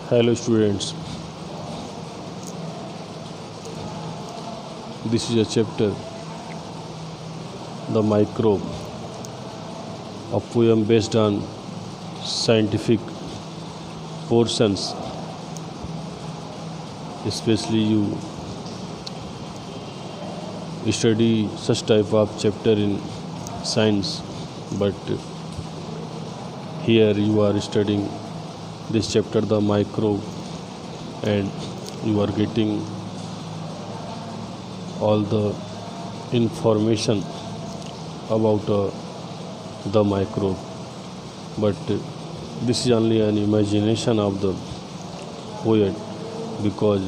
Hello students, this is a chapter, The Microbe, a poem based on scientific portions, especially you study such type of chapter in science, but here you are studying this chapter, The Microbe, and you are getting all the information about the microbe, but this is only an imagination of the poet, because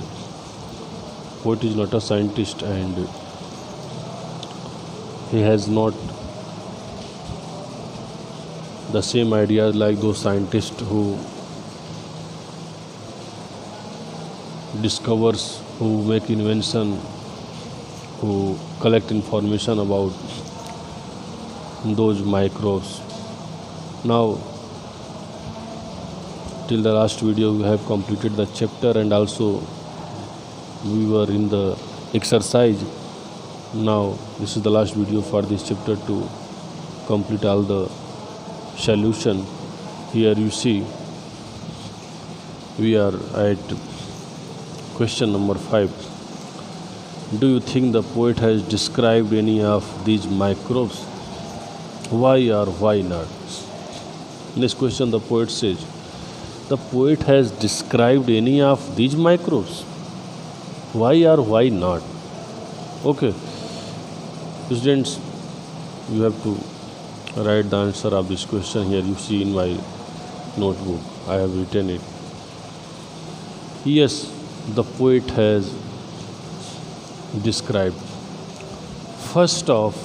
poet is not a scientist and he has not the same ideas like those scientists who discovers, who make invention, who collect information about those microbes. Now, till the last video we have completed the chapter and also we were in the exercise. Now this is the last video for this chapter to complete all the solution. Here you see we are at question number 5. Do you think the poet has described any of these microbes? Why or why not? Next question, the poet says, the poet has described any of these microbes? Why or why not? Okay, students, you have to write the answer of this question. Here you see in my notebook, I have written it. Yes, the poet has described first of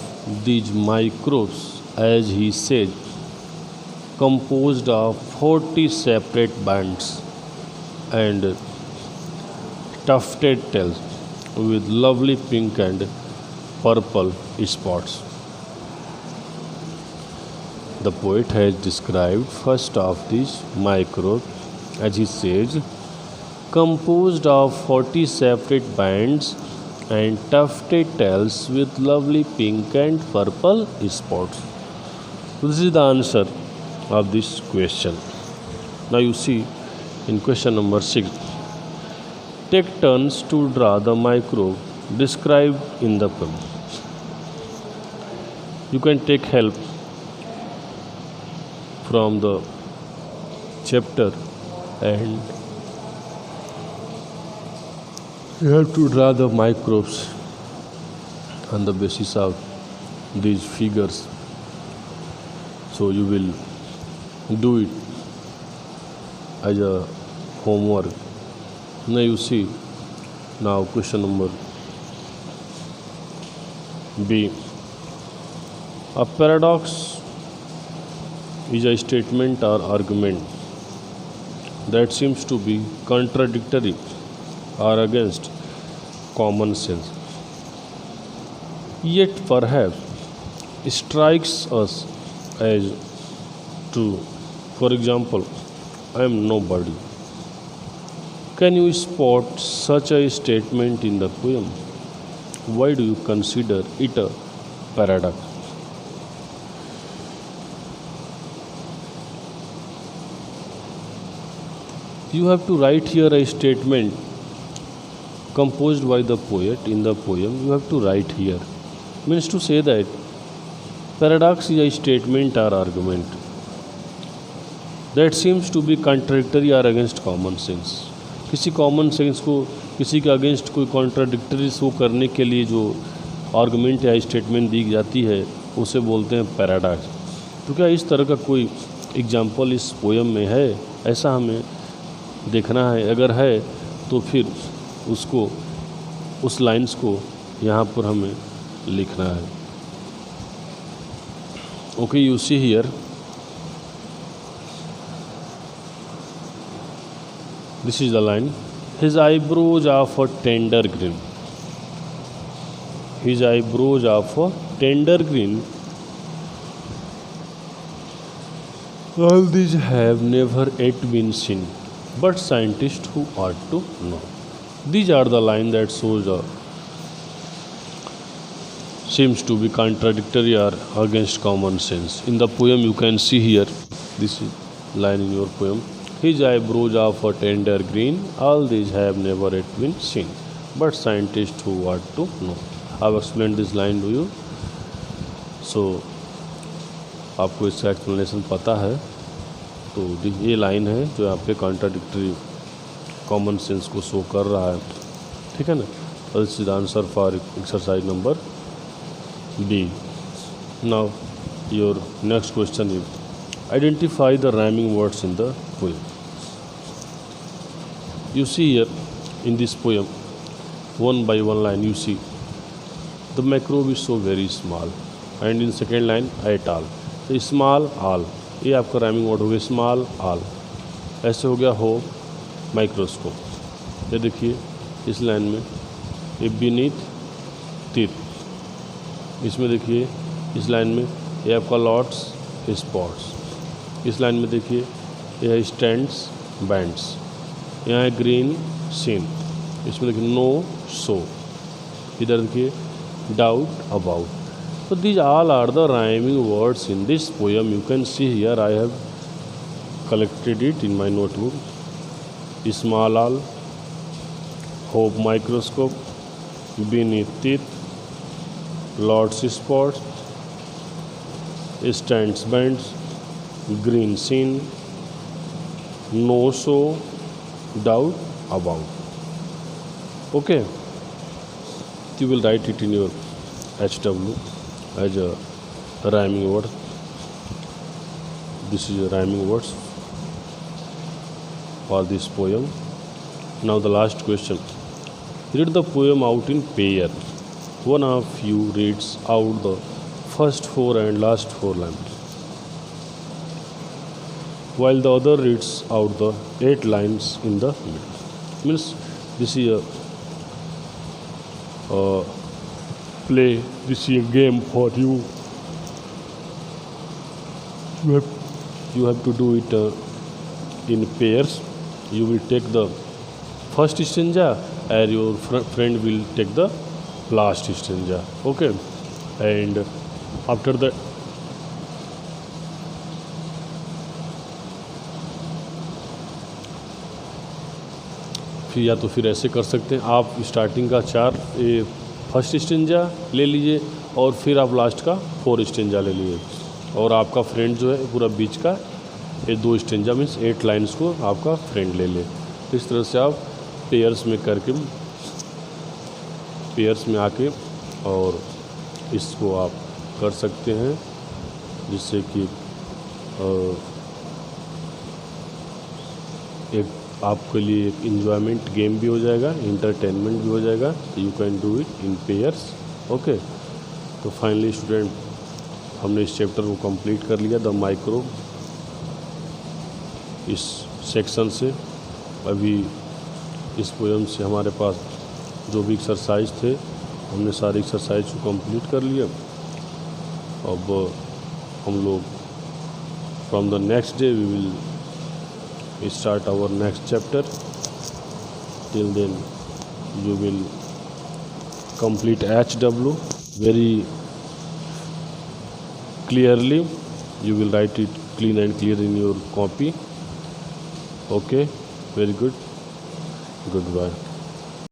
these microbes, as he said, composed of 40 separate bands and tufted tails with lovely pink and purple spots. The poet has described first of these microbes, as he says, composed of 40 separate bands and tufted tails with lovely pink and purple spots. So this is the answer of this question. Now you see in question number 6, take turns to draw the microbe described in the poem. You can take help from the chapter and you have to draw the microbes on the basis of these figures. So you will do it as a homework. Now you see, now question number B. A paradox is a statement or argument that seems to be contradictory or against common sense, yet perhaps strikes us as true. For example, I am nobody. Can you spot such a statement in the poem? Why do you consider it a paradox? You have to write here a statement composed by the poet in the poem. You have to write here. Means to say that paradox is a statement or argument that seems to be contradictory or against common sense. किसी common sense को किसी के against कोई contradictory show करने के लिए जो argument या स्टेटमेंट दी जाती है उसे बोलते हैं पैराडॉक्स. तो क्या इस तरह का कोई एग्जाम्पल इस पोएम में है? ऐसा हमें देखना है. अगर है तो फिर उसको, उस लाइंस को यहाँ पर हमें लिखना है. Okay, you see here, this is the line. His eyebrows are of a tender green. His eyebrows are of a tender green. All these have never yet been seen but scientists who ought to know. These are the lines that shows seems to be contradictory or against common sense. In the poem you can see here, this is line in your poem. His eyebrows of a tender green, all these have never yet been seen, but scientists who ought to know. I have explained this line to you. So आपको इसका explanation पता है. तो ये line है जो यहाँ पे कॉन्ट्राडिक्टरी कॉमन सेंस को शो कर रहा है. ठीक है ना. This is answer for exercise number B. Now your next question is identify the rhyming words in the poem. You see here in this poem, one by one line you see the microbe is so very small, and in second line at all. So small all, ये आपका rhyming word हो गया small all. ऐसे हो गया हो microscope. ये देखिए इस लाइन में ये beneath teeth. इसमें देखिए इस लाइन में ये आपका लॉट्स स्पॉट्स. इस लाइन में देखिए ये है स्टैंड्स बैंड्स. यहाँ है ग्रीन सीन. इसमें देखिए नो सो. इधर देखिए doubt about. So these all are the rhyming words in this poem. You can see here I have collected it in my notebook. Small all, hope microscope, beneath teeth, lots spots, stands bands, green scene, no so, doubt about. Okay, you will write it in your HW as a rhyming word. This is a rhyming words for this poem. Now the last question. Read the poem out in pair. One of you reads out the first 4 and last 4 lines, while the other reads out the 8 lines in the middle. Means this is a play, this is a game for you. You have to do it in pairs. You will take the first stanza and your friend will take the last stanza. Okay, and after that फिर या तो फिर ऐसे कर सकते हैं आप starting का 4 फर्स्ट स्टेंजा ले लीजिए और फिर आप लास्ट का 4 स्टेंजा ले लीजिए और आपका फ्रेंड जो है पूरा बीच का ये 2 स्टेंजा मीन्स 8 लाइन्स को आपका फ्रेंड ले ले. इस तरह से आप पेयर्स में करके पेयर्स में आके और इसको आप कर सकते हैं जिससे कि एक आपके लिए एक इंजॉयमेंट गेम भी हो जाएगा, इंटरटेनमेंट भी हो जाएगा. You can do it in pairs. Okay, तो फाइनली स्टूडेंट हमने इस चैप्टर को कंप्लीट कर लिया द माइक्रो इस सेक्शन से. अभी इस पोएम से हमारे पास जो भी एक्सरसाइज थे हमने सारे एक्सरसाइज को कंप्लीट कर लिया. अब हम लोग from the next day we will start our next chapter. Till then you will complete HW very clearly. You will write it clean and clear in your copy. Okay, very good. Goodbye.